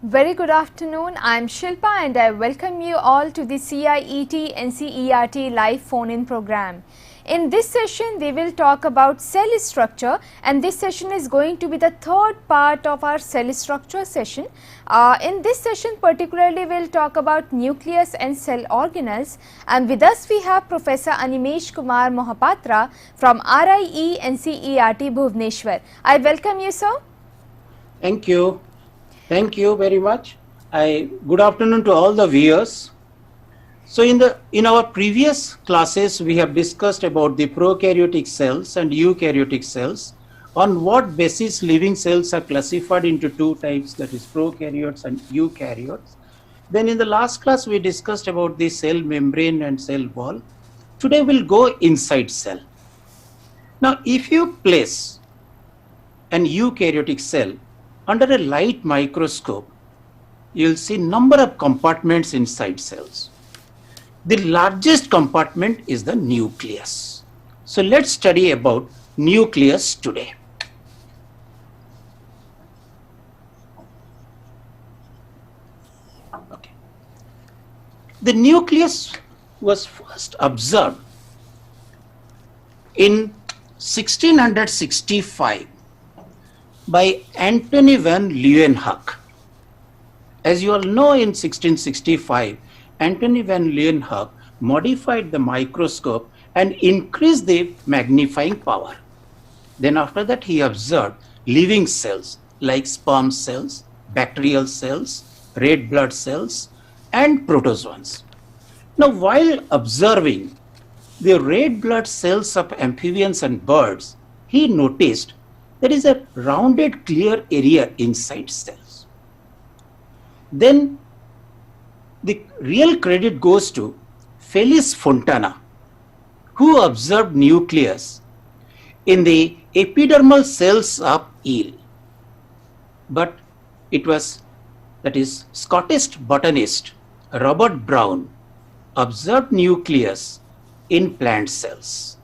Very good afternoon. I am Shilpa and I welcome you all to the CIET NCERT live phone-in program. In this session, we will talk about cell structure, and this session is going to be the third part of our cell structure session. In this session particularly, we will talk about nucleus and cell organelles, and with us we have Professor Animesh Kumar Mohapatra from RIE NCERT Bhubaneswar. I welcome you, sir. Thank you. Thank you very much. Good afternoon to all the viewers. So in our previous classes, we have discussed about the prokaryotic cells and eukaryotic cells, on what basis living cells are classified into two types, that is prokaryotes and eukaryotes. Then in the last class, we discussed about the cell membrane and cell wall. Today we'll go inside cell. Now, if you place an eukaryotic cell under a light microscope, you'll see number of compartments inside cells. The largest compartment is the nucleus. So let's study about nucleus today. Okay. The nucleus was first observed in 1665 by Antony van Leeuwenhoek. As you all know, in 1665, Antony van Leeuwenhoek modified the microscope and increased the magnifying power. Then after that, he observed living cells like sperm cells, bacterial cells, red blood cells, and protozoans. Now, while observing the red blood cells of amphibians and birds, he noticed there is a rounded clear area inside cells. Then the real credit goes to Felix Fontana, who observed nucleus in the epidermal cells of eel. But it was, that is, Scottish botanist Robert Brown observed nucleus in plant cells,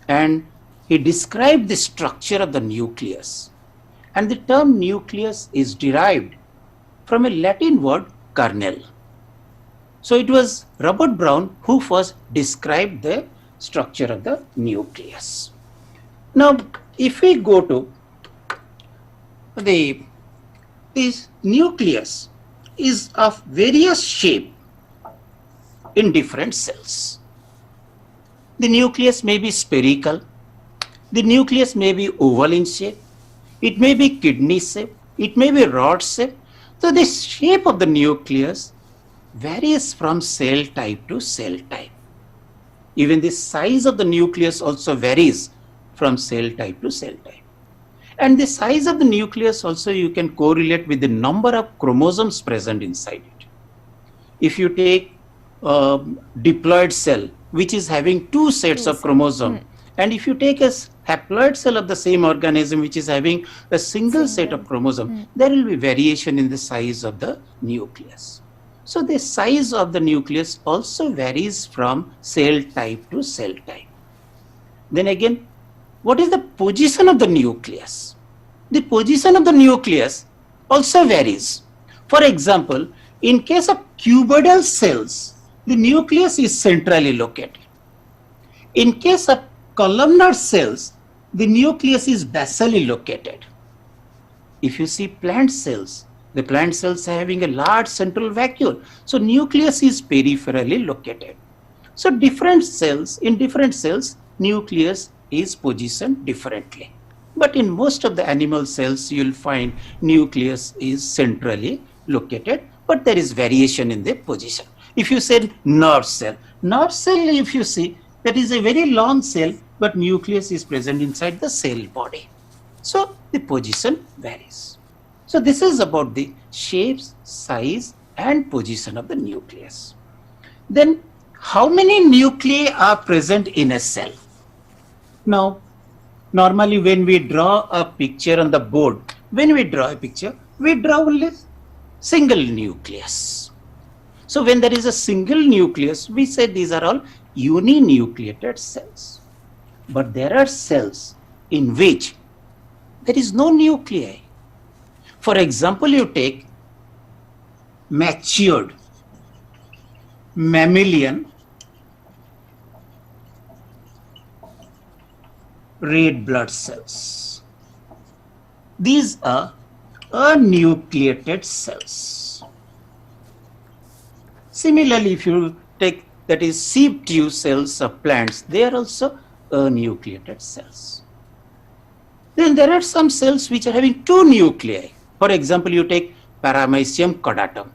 and he described the structure of the nucleus, and the term nucleus is derived from a Latin word kernel. So it was Robert Brown who first described the structure of the nucleus. Now, if we go to this nucleus is of various shape in different cells. The nucleus may be spherical. The nucleus may be oval in shape, it may be kidney shape, it may be rod shape. So the shape of the nucleus varies from cell type to cell type. Even the size of the nucleus also varies from cell type to cell type. And the size of the nucleus also you can correlate with the number of chromosomes present inside it. If you take a diploid cell, which is having two sets of chromosomes, and if you take a haploid cell of the same organism which is having a single set of chromosomes, there will be variation in the size of the nucleus. So the size of the nucleus also varies from cell type to cell type. Then again, what is the position of the nucleus? The position of the nucleus also varies. For example, in case of cuboidal cells, the nucleus is centrally located. In case of columnar cells, the nucleus is basally located. If you see plant cells, the plant cells are having a large central vacuole, so nucleus is peripherally located. So different cells, in different cells, nucleus is positioned differently. But in most of the animal cells, you will find nucleus is centrally located, but there is variation in the position. If you say nerve cell, if you see, that is a very long cell, but nucleus is present inside the cell body. So the position varies. So this is about the shapes, size, and position of the nucleus. Then how many nuclei are present in a cell? Now, normally when we draw a picture on the board, we draw only single nucleus. So when there is a single nucleus, we say these are all uninucleated cells. But there are cells in which there is no nuclei. For example, you take matured mammalian red blood cells. These are unnucleated cells. Similarly, if you take that is seed tube cells of plants, they are also unnucleated cells. Then there are some cells which are having two nuclei. For example, you take Paramecium Caudatum.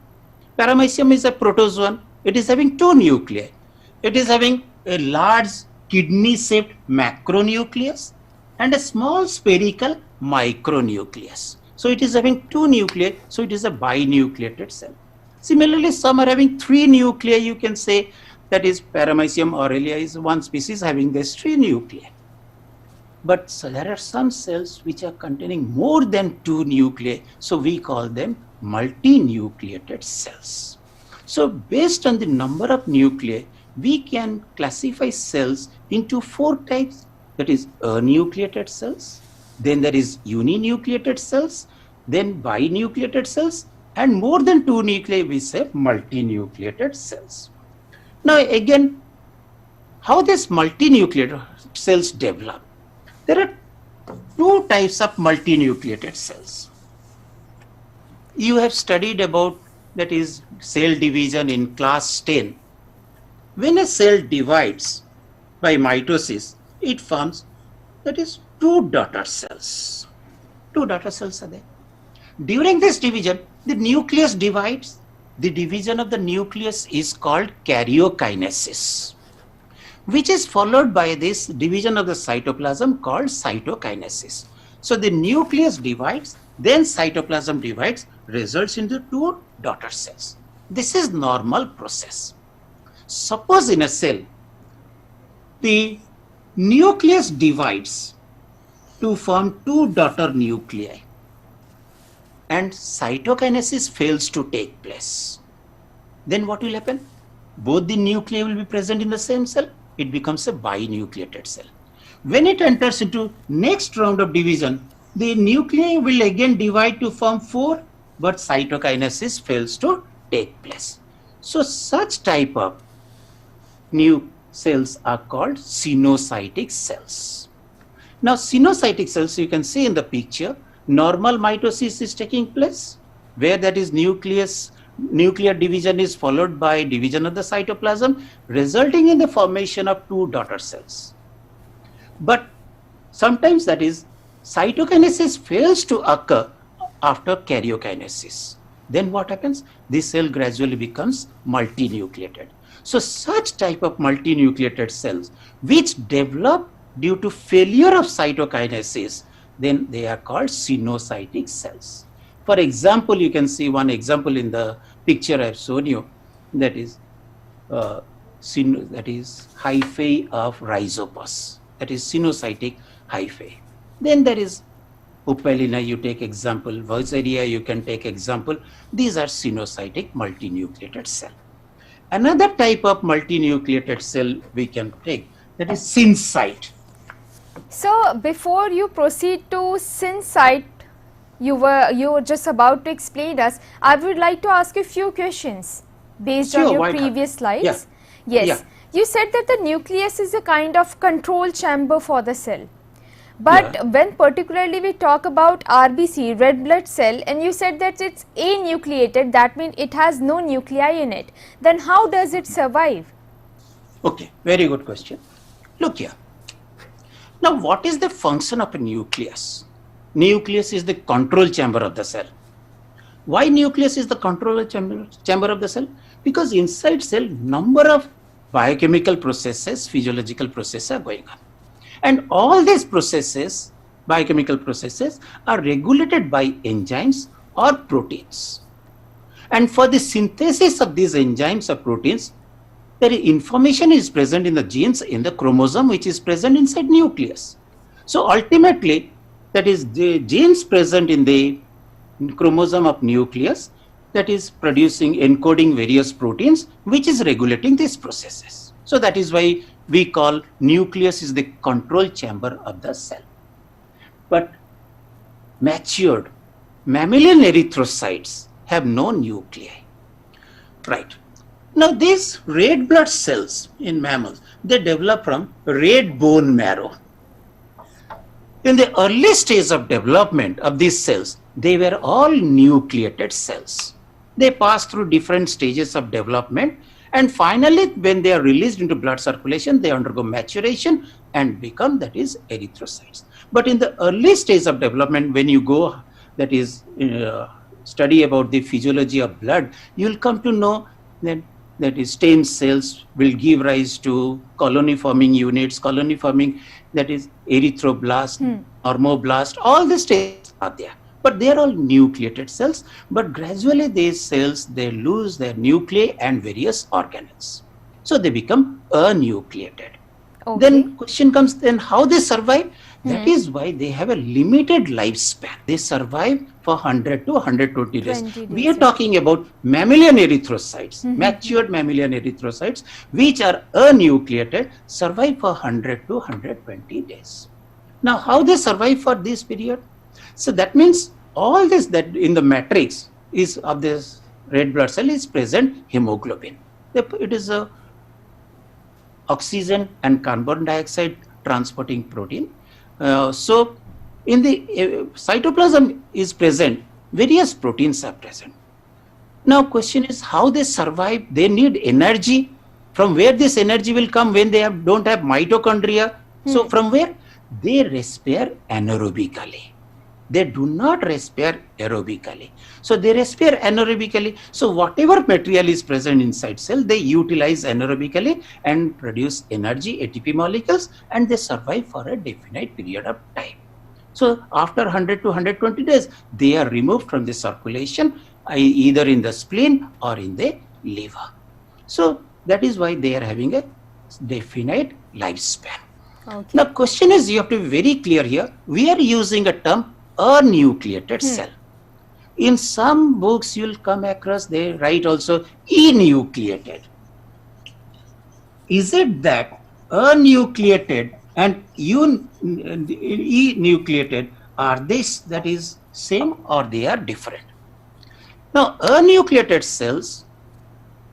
Paramecium is a protozoan. It is having two nuclei. It is having a large kidney-shaped macronucleus and a small spherical micronucleus. So it is having two nuclei, so it is a binucleated cell. Similarly, some are having three nuclei. You can say that is Paramecium aurelia is one species having these three nuclei. But so there are some cells which are containing more than two nuclei, so we call them multinucleated cells. So based on the number of nuclei, we can classify cells into four types. That is anucleated cells, then there is uninucleated cells, then binucleated cells, and more than two nuclei we say multinucleated cells. Now again, how these multinucleated cells develop? There are two types of multinucleated cells. You have studied about that is cell division in class 10. When a cell divides by mitosis, it forms that is two daughter cells. Two daughter cells are there. During this division, the nucleus divides. The division of the nucleus is called karyokinesis, which is followed by this division of the cytoplasm called cytokinesis. So the nucleus divides, then cytoplasm divides, results into two daughter cells. This is normal process. Suppose in a cell, the nucleus divides to form two daughter nuclei and cytokinesis fails to take place. Then what will happen? Both the nuclei will be present in the same cell. It becomes a binucleated cell. When it enters into next round of division, the nuclei will again divide to form four, but cytokinesis fails to take place. So such type of new cells are called sinusotic cells. Now sinusotic cells, you can see in the picture, normal mitosis is taking place, where that is nuclear division is followed by division of the cytoplasm, resulting in the formation of two daughter cells. But sometimes that is cytokinesis fails to occur after karyokinesis. Then what happens? This cell gradually becomes multinucleated. So such type of multinucleated cells which develop due to failure of cytokinesis, then they are called sinusotic cells. For example, you can see one example in the picture I have shown you, that is hyphae of rhizopus, that is sinusotic hyphae. Then there is Upellina, you take example, Progeria, you can take example. These are sinusotic multinucleated cell. Another type of multinucleated cell we can take, that is syncyte. So before you proceed to syncyte, you were just about to explain us. I would like to ask you a few questions based on your previous slides. Yeah. Yes. Yeah. You said that the nucleus is a kind of control chamber for the cell. But when particularly we talk about RBC, red blood cell, and you said that it's anucleated, that means it has no nuclei in it. Then how does it survive? Okay, very good question. Look here. Now what is the function of a nucleus? Nucleus is the control chamber of the cell. Why nucleus is the control chamber of the cell? Because inside cell, number of biochemical processes, physiological processes are going on. And all these processes, biochemical processes, are regulated by enzymes or proteins. And for the synthesis of these enzymes or proteins, there is information is present in the genes in the chromosome which is present inside nucleus. So ultimately, that is the genes present in the chromosome of nucleus that is producing, encoding various proteins which is regulating these processes. So that is why we call nucleus is the control chamber of the cell. But matured mammalian erythrocytes have no nuclei. Right. Now these red blood cells in mammals, they develop from red bone marrow. In the early stage of development of these cells, they were all nucleated cells. They pass through different stages of development, and finally when they are released into blood circulation, they undergo maturation and become, that is, erythrocytes. But in the early stage of development, when you go, that is, study about the physiology of blood, you will come to know that is stem cells will give rise to colony forming units, colony forming, that is erythroblast, normoblast, all the stages are there. But they are all nucleated cells, but gradually these cells, they lose their nuclei and various organelles. So they become anucleated. Okay. Then question comes, then how they survive? That is why they have a limited lifespan. They survive for 100 to 120 days. We are talking about mammalian erythrocytes, matured mammalian erythrocytes, which are anucleated, survive for 100 to 120 days. Now, how they survive for this period? So that means all this that in the matrix is of this red blood cell is present hemoglobin. It is a oxygen and carbon dioxide transporting protein. So in the cytoplasm is present, various proteins are present. Now question is how they survive. They need energy. From where this energy will come when they don't have mitochondria? So from where? They respire anaerobically. They do not respire aerobically. So they respire anaerobically. So whatever material is present inside cell, they utilize anaerobically and produce energy, ATP molecules, and they survive for a definite period of time. So after 100 to 120 days, they are removed from the circulation, either in the spleen or in the liver. So that is why they are having a definite lifespan. Okay. Now question is, you have to be very clear here. We are using a term anucleated cell. In some books you will come across, they write also enucleated. Is it that anucleated and enucleated are this, that is same, or they are different? Now anucleated cells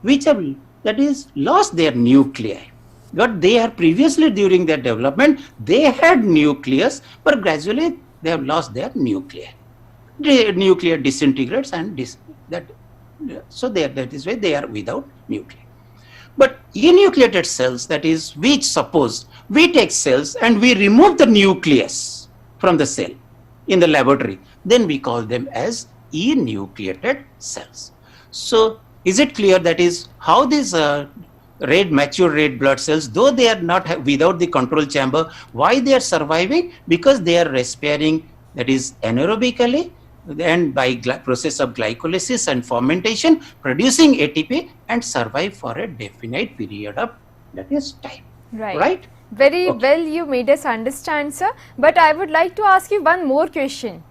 which have, that is, lost their nuclei, but they are previously during their development they had nucleus, but gradually they have lost their nuclei. The nuclear disintegrates and so that is why they are without nuclei. But enucleated cells, that is, which suppose we take cells and we remove the nucleus from the cell in the laboratory, then we call them as enucleated cells. So is it clear that is how these mature red blood cells, though they are not without the control chamber, why they are surviving? Because they are respiring, that is anaerobically, and by process of glycolysis and fermentation, producing ATP, and survive for a definite period of, that is, time. Right? Very well you made us understand, sir. But I would like to ask you one more question.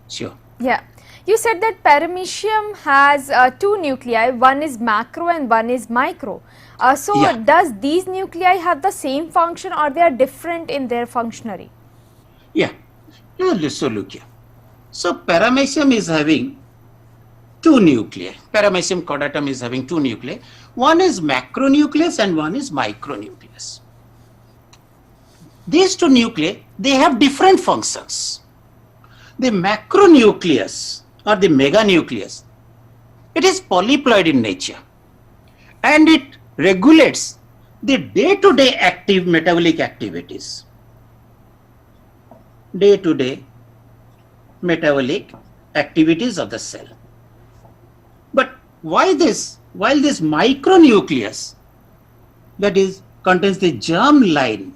Sure. Yeah. You said that paramecium has two nuclei, one is macro and one is micro. Does these nuclei have the same function, or they are different in their functionary? Yeah. So look here. So Paramecium is having two nuclei. Paramecium Caudatum is having two nuclei. One is macronucleus and one is micronucleus. These two nuclei, they have different functions. The macronucleus or the meganucleus, it is polyploid in nature, and it regulates the day-to-day active metabolic activities. Day-to-day metabolic activities of the cell. But why this? While this micronucleus, that is, contains the germline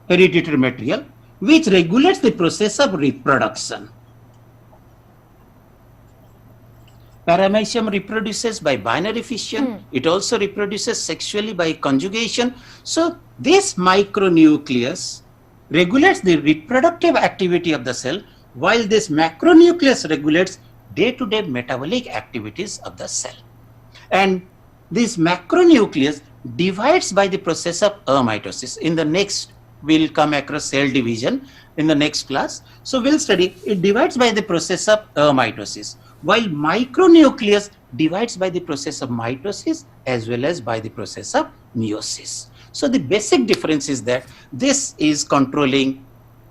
hereditary material, which regulates the process of reproduction. Paramecium reproduces by binary fission. It also reproduces sexually by conjugation. So this micronucleus regulates the reproductive activity of the cell, while this macronucleus regulates day-to-day metabolic activities of the cell. And this macronucleus divides by the process of amitosis. In the next, we'll come across cell division in the next class. So we'll study it divides by the process of amitosis, while micronucleus divides by the process of mitosis as well as by the process of meiosis. So the basic difference is that this is controlling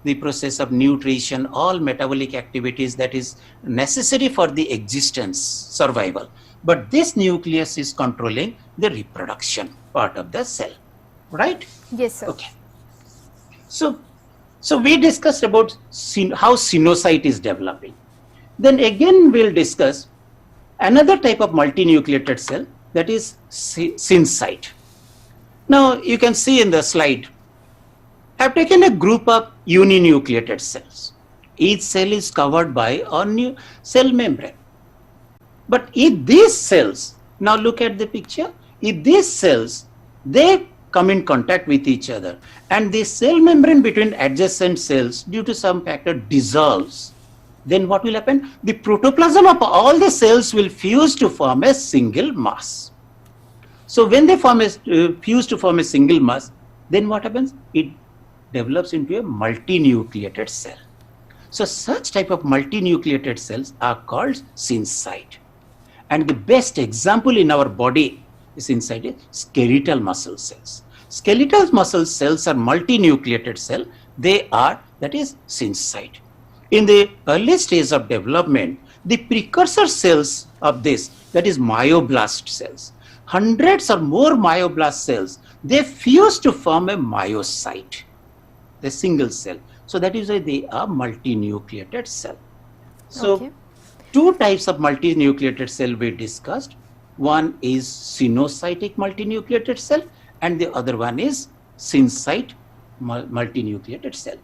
the process of nutrition, all metabolic activities that is necessary for the existence, survival. But this nucleus is controlling the reproduction part of the cell, right? Yes, sir. Okay. So we discussed about how sinusoid is developing. Then again we'll discuss another type of multinucleated cell, that is syncyte. Now you can see in the slide, I've taken a group of uninucleated cells. Each cell is covered by a new cell membrane. But if these cells, now look at the picture, if these cells, they come in contact with each other and the cell membrane between adjacent cells due to some factor dissolves, then what will happen? The protoplasm of all the cells will fuse to form a single mass. So when they fuse to form a single mass, then what happens? It develops into a multinucleated cell. So such type of multinucleated cells are called syncyte. And the best example in our body is inside skeletal muscle cells. Skeletal muscle cells are multinucleated cell. They are, that is, syncyte. In the early stage of development, the precursor cells of this, that is myoblast cells, hundreds or more myoblast cells, they fuse to form a myocyte, the single cell. So that is why they are multinucleated cell. So Okay. two types of multinucleated cell we discussed. One is sinusoidic multinucleated cell and the other one is syncyte multinucleated cell.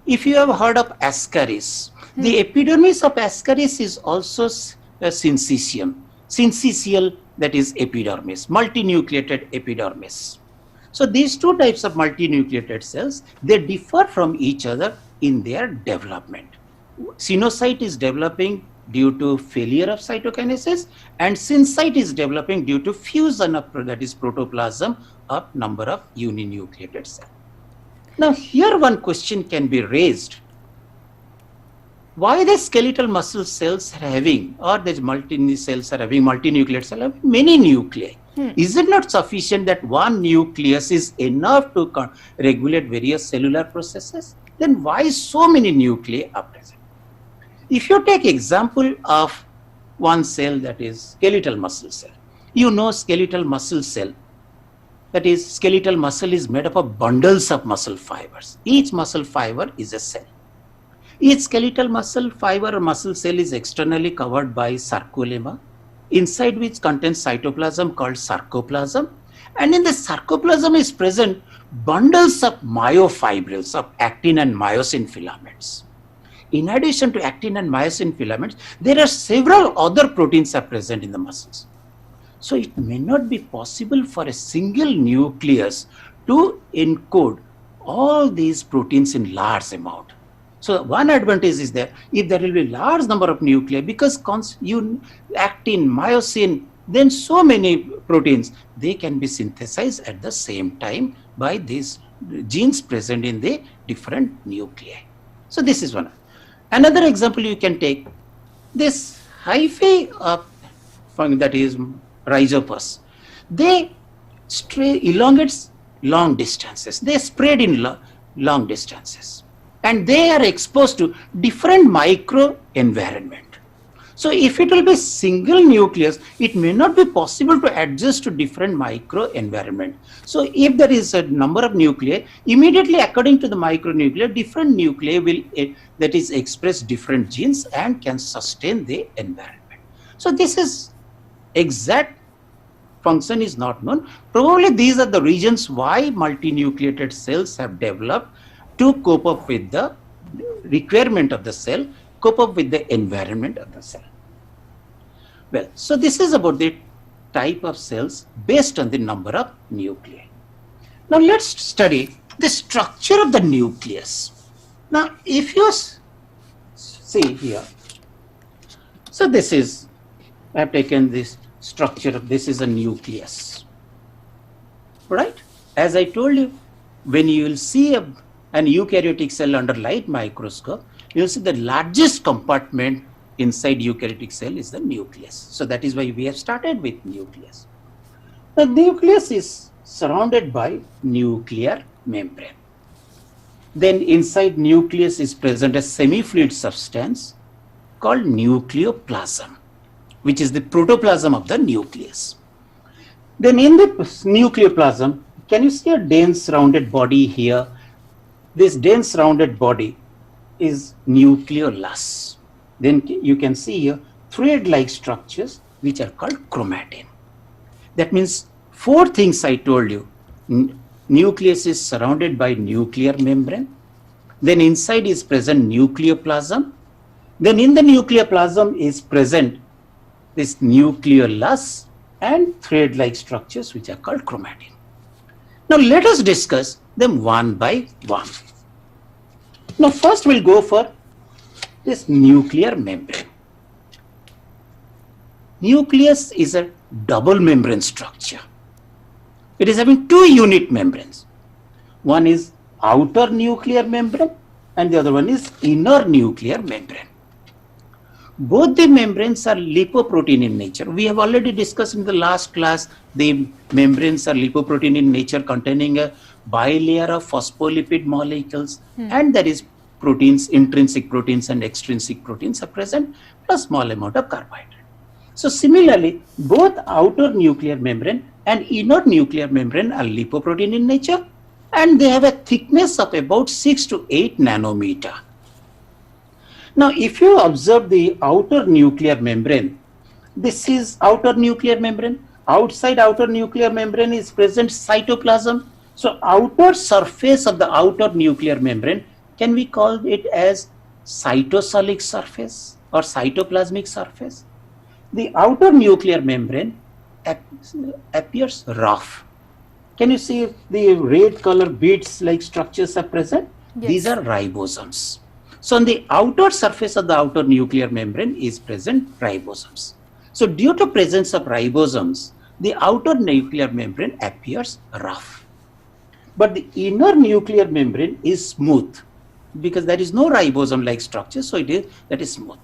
If you have heard of ascaris, the epidermis of ascaris is also a syncytium. Syncytial, that is epidermis, multinucleated epidermis. So these two types of multinucleated cells, they differ from each other in their development. Sinusoid is developing due to failure of cytokinesis and syncyte is developing due to fusion of, that is protoplasm, of number of uninucleated cells. Now here one question can be raised. Why the skeletal muscle cells are having, or the cells are having, multinucleated cells having many nuclei? Is it not sufficient that one nucleus is enough to regulate various cellular processes? Then why so many nuclei are present? If you take example of one cell, that is skeletal muscle cell, you know skeletal muscle cell, that is skeletal muscle is made up of bundles of muscle fibers. Each muscle fiber is a cell. Each skeletal muscle fiber or muscle cell is externally covered by sarcolemma, inside which contains cytoplasm called sarcoplasm, and in the sarcoplasm is present bundles of myofibrils of actin and myosin filaments. In addition to actin and myosin filaments, there are several other proteins are present in the muscles. So it may not be possible for a single nucleus to encode all these proteins in large amount. So one advantage is that if there will be large number of nuclei, because actin, myosin, then so many proteins, they can be synthesized at the same time by these genes present in the different nuclei. So this is one. Another example you can take, this hyphae of that is rhizopus, they elongate long distances, they spread in long distances, and they are exposed to different micro environment. So if it will be single nucleus, it may not be possible to adjust to different micro environment. So if there is a number of nuclei, immediately according to the micronuclei, different nuclei will that is express different genes and can sustain the environment. So this is exact function is not known. Probably these are the reasons why multinucleated cells have developed to cope up with the requirement of the cell, cope up with the environment of the cell. Well, so this is about the type of cells based on the number of nuclei. Now let's study the structure of the nucleus. Now if you see here, so this is, I have taken this structure of, this is a nucleus, right? As I told you, when you will see an eukaryotic cell under light microscope, you will see the largest compartment inside eukaryotic cell is the nucleus. So that is why we have started with nucleus. The nucleus is surrounded by nuclear membrane. Then inside nucleus is present a semi-fluid substance called nucleoplasm, which is the protoplasm of the nucleus. Then in the nucleoplasm, can you see a dense rounded body here? This dense rounded body is nucleolus. Then you can see here thread-like structures which are called chromatin. That means 4 things I told you. Nucleus is surrounded by nuclear membrane. Then inside is present nucleoplasm. Then in the nucleoplasm is present this nucleolus and thread-like structures which are called chromatin. Now let us discuss them one by one. Now first we'll go for this nuclear membrane. Nucleus is a double membrane structure. It is having 2 unit membranes. One is outer nuclear membrane and the other one is inner nuclear membrane. Both the membranes are lipoprotein in nature. We have already discussed in the last class the membranes are lipoprotein in nature, containing a bilayer of phospholipid molecules, and there is proteins, intrinsic proteins and extrinsic proteins are present, plus small amount of carbohydrate. So similarly, both outer nuclear membrane and inner nuclear membrane are lipoprotein in nature, and they have a thickness of about 6 to 8 nanometer. Now, if you observe the outer nuclear membrane, this is outer nuclear membrane. Outside outer nuclear membrane is present cytoplasm. So, outer surface of the outer nuclear membrane, can we call it as cytosolic surface or cytoplasmic surface? The outer nuclear membrane appears rough. Can you see the red color beads like structures are present? Yes. These are ribosomes. So on the outer surface of the outer nuclear membrane is present ribosomes. So due to presence of ribosomes, the outer nuclear membrane appears rough. But the inner nuclear membrane is smooth because there is no ribosome like structure, so that is smooth.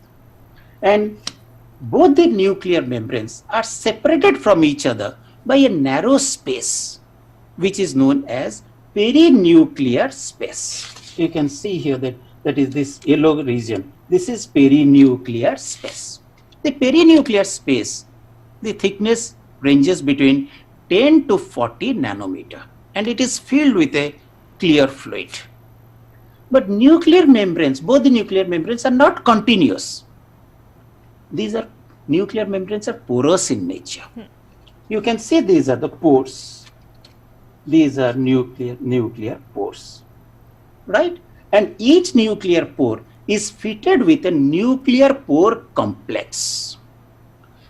And both the nuclear membranes are separated from each other by a narrow space which is known as perinuclear space. You can see here that is this yellow region. This is perinuclear space. The perinuclear space, the thickness ranges between 10 to 40 nanometer and it is filled with a clear fluid. But nuclear membranes, both the nuclear membranes are not continuous. These are nuclear membranes are porous in nature. You can see these are the pores. These are nuclear pores, right? And each nuclear pore is fitted with a nuclear pore complex.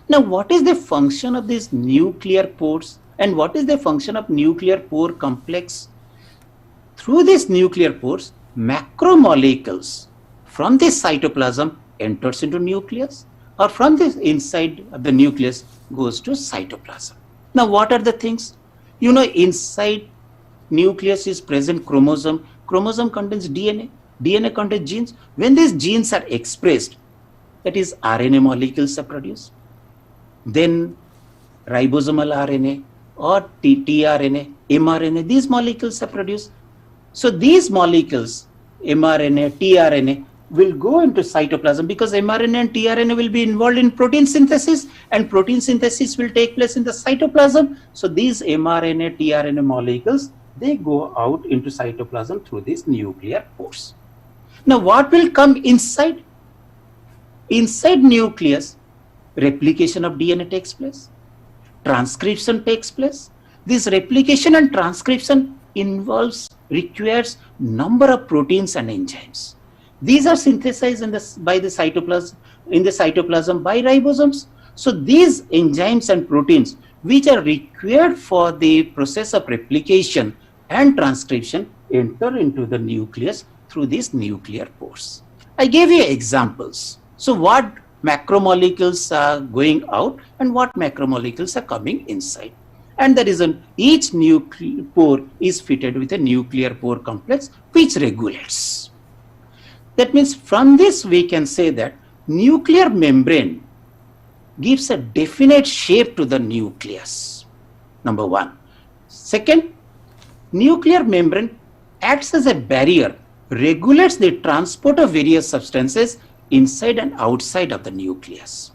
Now, what is the function of these nuclear pores and what is the function of nuclear pore complex? Through these nuclear pores, macromolecules from the cytoplasm enters into nucleus, or from the inside of the nucleus goes to cytoplasm. Now, what are the things? You know, inside nucleus is present chromosome. Chromosome contains DNA. DNA contains genes. When these genes are expressed, that is RNA molecules are produced. Then ribosomal RNA or tRNA, mRNA, these molecules are produced. So these molecules, mRNA, tRNA, will go into cytoplasm because mRNA and tRNA will be involved in protein synthesis and protein synthesis will take place in the cytoplasm. So these mRNA, tRNA molecules, they go out into cytoplasm through these nuclear pores. Now what will come inside? Inside nucleus, replication of DNA takes place, transcription takes place. This replication and transcription requires number of proteins and enzymes. These are synthesized by the cytoplasm by ribosomes. So these enzymes and proteins which are required for the process of replication and transcription enter into the nucleus through these nuclear pores. I gave you examples. So what macromolecules are going out and what macromolecules are coming inside. And the reason each nuclear pore is fitted with a nuclear pore complex which regulates. That means from this we can say that nuclear membrane gives a definite shape to the nucleus, number one. Second, nuclear membrane acts as a barrier, regulates the transport of various substances inside and outside of the nucleus.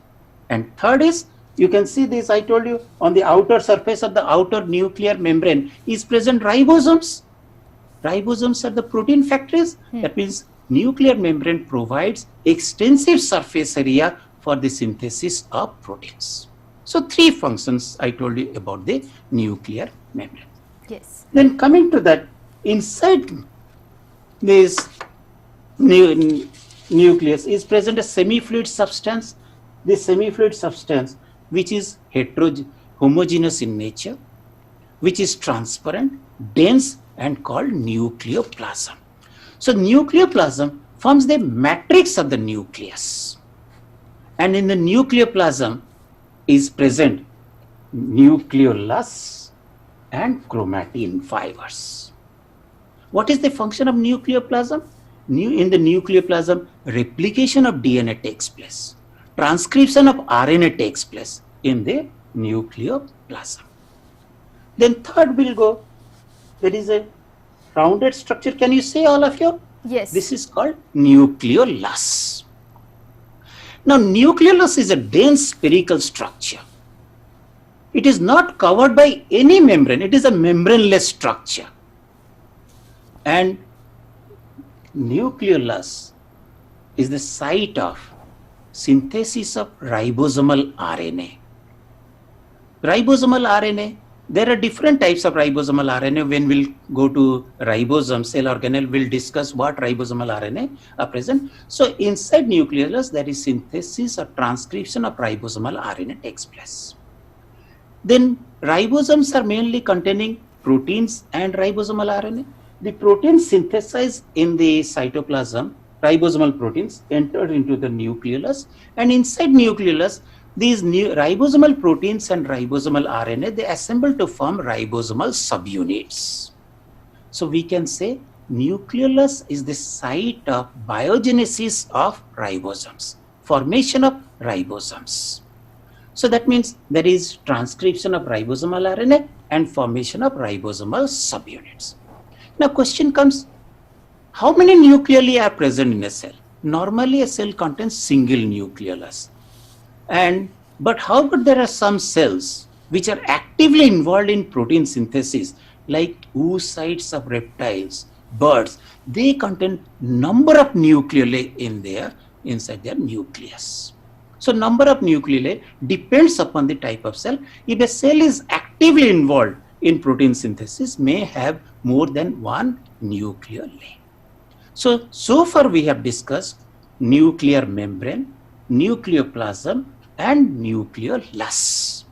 And third is, you can see this, I told you, on the outer surface of the outer nuclear membrane is present ribosomes. Ribosomes are the protein factories. That means nuclear membrane provides extensive surface area for the synthesis of proteins. So three functions I told you about the nuclear membrane. Yes. Then coming to that, inside this nucleus is present a semi-fluid substance. This semi-fluid substance, which is homogeneous in nature, which is transparent, dense, and called nucleoplasm. So nucleoplasm forms the matrix of the nucleus. And in the nucleoplasm is present nucleolus and chromatin fibers. What is the function of nucleoplasm? In the nucleoplasm, replication of DNA takes place. Transcription of RNA takes place in the nucleoplasm. Then third will go, there is a rounded structure. Can you say, all of you? Yes. This is called nucleolus. Now, nucleolus is a dense spherical structure. It is not covered by any membrane. It is a membraneless structure. And nucleolus is the site of synthesis of ribosomal RNA. Ribosomal RNA, there are different types of ribosomal RNA. When we'll go to ribosome, cell organelle, we'll discuss what ribosomal RNA are present. So inside nucleolus, there is synthesis or transcription of ribosomal RNA takes place. Then ribosomes are mainly containing proteins and ribosomal RNA. The proteins synthesized in the cytoplasm, ribosomal proteins, entered into the nucleolus, and inside nucleolus, these ribosomal proteins and ribosomal RNA, they assemble to form ribosomal subunits. So we can say nucleolus is the site of biogenesis of ribosomes, formation of ribosomes. So that means there is transcription of ribosomal RNA and formation of ribosomal subunits. Now question comes, how many nucleoli are present in a cell? Normally a cell contains single nucleolus. But how about there are some cells which are actively involved in protein synthesis, like oocytes of reptiles, birds. They contain number of nucleoli inside their nucleus. So number of nucleoli depends upon the type of cell. If a cell is actively involved in protein synthesis, may have more than one nucleoli. So far we have discussed nuclear membrane, nucleoplasm, and nucleolus.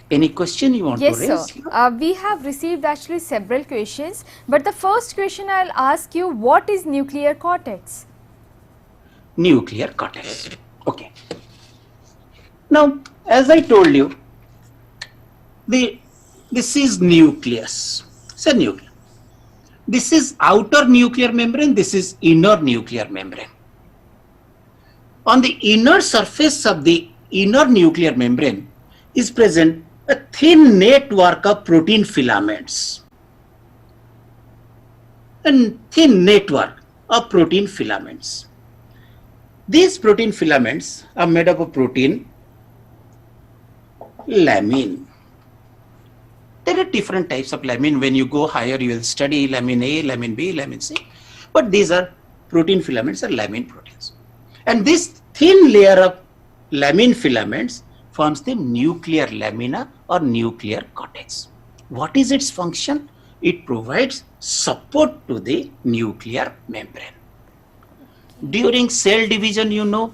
Any question you want to raise? Yes, sir. We have received actually several questions, but the first question I'll ask you, what is nuclear cortex? Nuclear cortex. Okay. Now, as I told you, this is nucleus. So nucleus. This is outer nuclear membrane. This is inner nuclear membrane. On the inner surface of the inner nuclear membrane is present a thin network of protein filaments. A thin network of protein filaments. These protein filaments are made up of protein lamin. There are different types of lamin. When you go higher, you will study lamin A, lamin B, lamin C. But these are protein filaments, are lamin proteins. And this thin layer of lamin filaments forms the nuclear lamina or nuclear cortex. What is its function? It provides support to the nuclear membrane. During cell division, you know,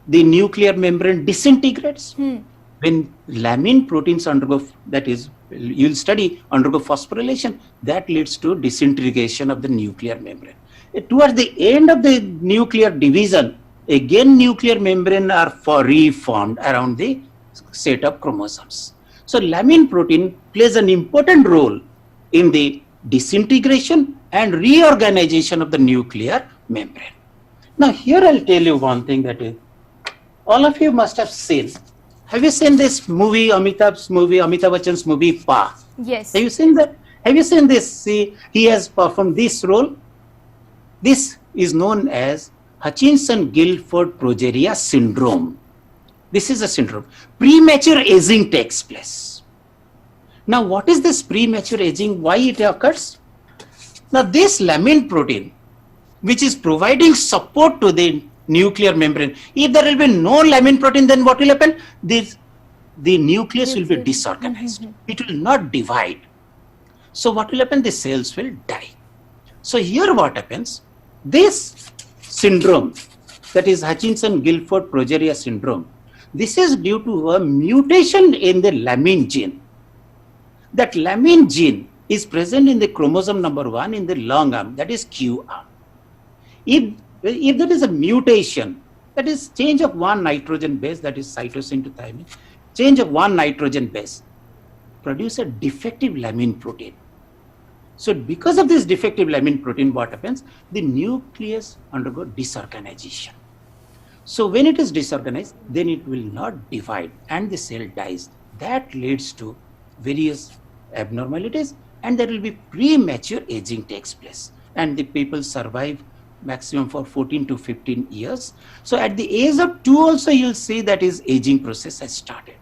the nuclear membrane disintegrates. When lamin proteins undergo, that is, you'll study, undergo phosphorylation, that leads to disintegration of the nuclear membrane. Towards the end of the nuclear division, again nuclear membrane are reformed around the set of chromosomes. So lamin protein plays an important role in the disintegration and reorganization of the nuclear membrane. Now here I'll tell you one thing, that is all of you must have seen. Have you seen this movie, Amitabh Bachchan's movie, Pa? Yes. Have you seen that? Have you seen this? See, he has performed this role. This is known as Hutchinson-Gilford Progeria syndrome. This is a syndrome. Premature aging takes place. Now, what is this premature aging? Why it occurs? Now, this laminin protein, which is providing support to the nuclear membrane, if there will be no laminin protein, then what will happen? The nucleus will be disorganized. It will not divide. So what will happen? The cells will die. So here what happens? This syndrome, that is Hutchinson-Gilford Progeria syndrome, this is due to a mutation in the laminin gene. That laminin gene is present in the chromosome number 1 in the long arm, that is Q arm. If there is a mutation, that is change of one nitrogen base, that is cytosine to thymine, change of one nitrogen base, produce a defective laminin protein. So because of this defective laminin protein, what happens? The nucleus undergo disorganization. So when it is disorganized, then it will not divide and the cell dies. That leads to various abnormalities and there will be premature aging takes place. And the people survive maximum for 14 to 15 years. So at the age of 2 also you'll see that his aging process has started.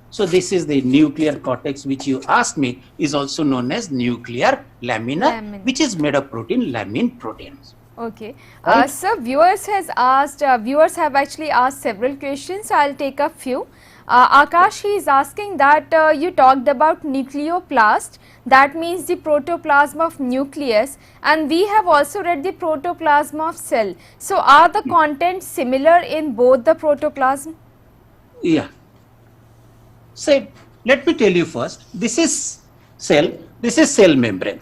So this is the nuclear cortex which you asked me is also known as nuclear lamina, which is made of protein, laminin proteins. Okay. Right? Sir, viewers have actually asked several questions. I'll take a few. Akash, he is asking that you talked about nucleoplast, that means the protoplasm of nucleus, and we have also read the protoplasm of cell. So are the contents similar in both the protoplasm? Yeah. So let me tell you first, this is cell membrane.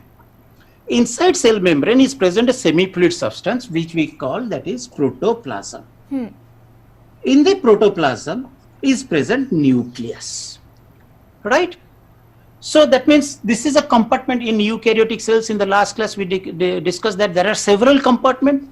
Inside cell membrane is present a semi-fluid substance which we call that is protoplasm. In the protoplasm is present nucleus, right? So that means this is a compartment in eukaryotic cells. In the last class we discussed that there are several compartments.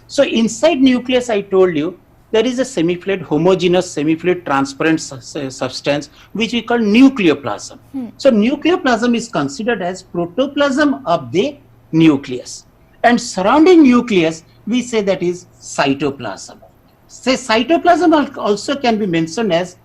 So inside nucleus I told you there is a semi-fluid, homogeneous semi-fluid transparent substance which we call nucleoplasm. So nucleoplasm is considered as protoplasm of the nucleus, and surrounding nucleus we say that is cytoplasm. Say cytoplasm also can be mentioned as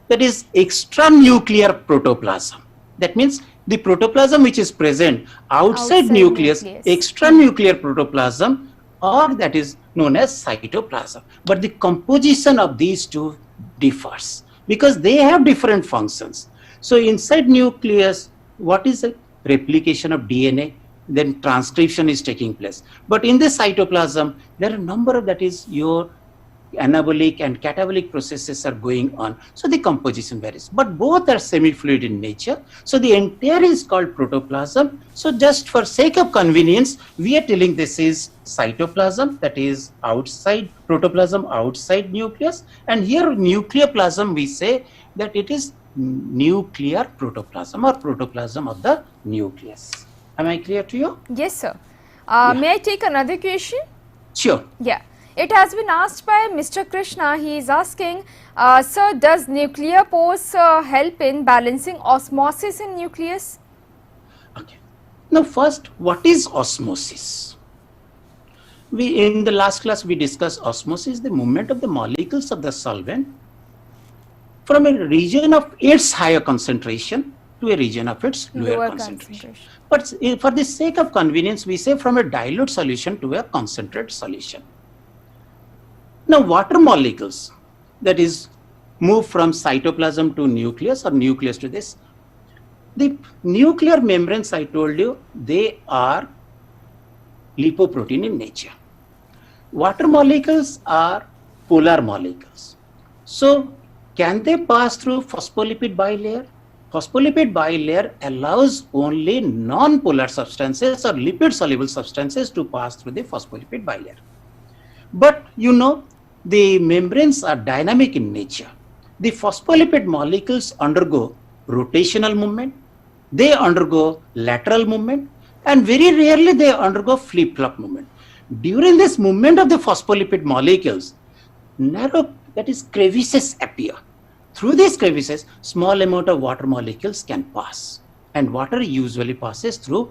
that is extranuclear protoplasm. That means the protoplasm which is present outside nucleus, extranuclear protoplasm, or that is known as cytoplasm. But the composition of these two differs because they have different functions. So inside nucleus, what is it? Replication of DNA, then transcription is taking place. But in the cytoplasm, there are a number of that is your anabolic and catabolic processes are going on. So the composition varies, but both are semi-fluid in nature. So the entire is called protoplasm. So just for sake of convenience, we are telling this is cytoplasm, that is outside protoplasm, outside nucleus. And here nucleoplasm, we say that it is nuclear protoplasm or protoplasm of the nucleus. Am I clear to you? Yes, sir. May I take another question? Sure. Yeah. It has been asked by Mr. Krishna. He is asking, sir, does nuclear pores help in balancing osmosis in nucleus? Okay. Now first, what is osmosis? In the last class we discussed osmosis, the movement of the molecules of the solvent from a region of its higher concentration to a region of its lower concentration. But for the sake of convenience, we say from a dilute solution to a concentrated solution. Now water molecules, that is move from cytoplasm to nucleus or nucleus to this. The nuclear membranes, I told you, they are lipoprotein in nature. Water molecules are polar molecules. So can they pass through phospholipid bilayer? Phospholipid bilayer allows only non-polar substances or lipid soluble substances to pass through the phospholipid bilayer. But you know, the membranes are dynamic in nature. The phospholipid molecules undergo rotational movement, they undergo lateral movement, and very rarely they undergo flip-flop movement. During this movement of the phospholipid molecules, narrow that is crevices appear. Through these crevices, small amount of water molecules can pass, and water usually passes through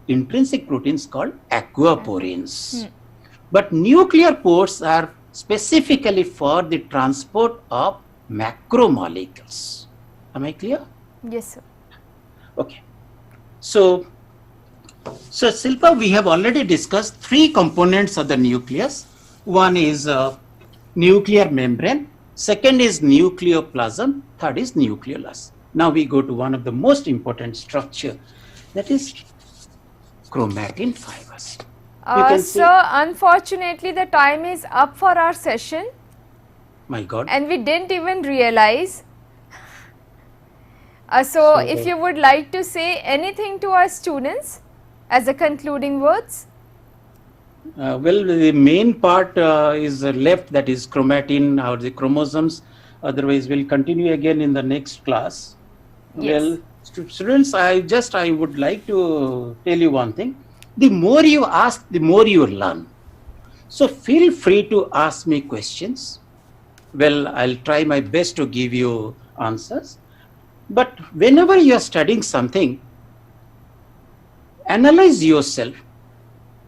intrinsic proteins called aquaporins. But nuclear pores are specifically for the transport of macromolecules. Am I clear? Yes, sir. Okay. So Shilpa, we have already discussed three components of the nucleus. One is nuclear membrane, second is nucleoplasm, third is nucleolus. Now we go to one of the most important structure, that is chromatin fibers. Sir, unfortunately the time is up for our session. My God. And we didn't even realize. So if you would like to say anything to our students as a concluding words. Well, the main part is left, that is chromatin or the chromosomes. Otherwise, we'll continue again in the next class. Yes. Well, students, I would like to tell you one thing. The more you ask, the more you learn. So feel free to ask me questions. Well, I'll try my best to give you answers. But whenever you are studying something, analyze yourself.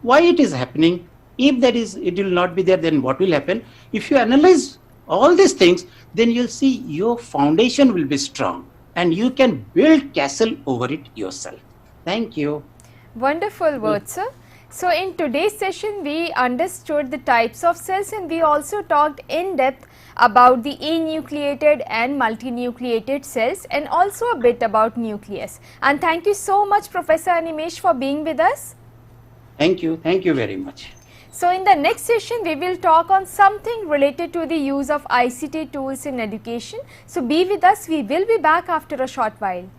Why it is happening? If that is, it will not be there, then what will happen? If you analyze all these things, then you'll see your foundation will be strong and you can build castle over it yourself. Thank you. Wonderful words, sir. So in today's session, we understood the types of cells and we also talked in depth about the enucleated and multinucleated cells and also a bit about nucleus. And thank you so much, Professor Animesh, for being with us. Thank you very much. So in the next session, we will talk on something related to the use of ICT tools in education. So be with us, we will be back after a short while.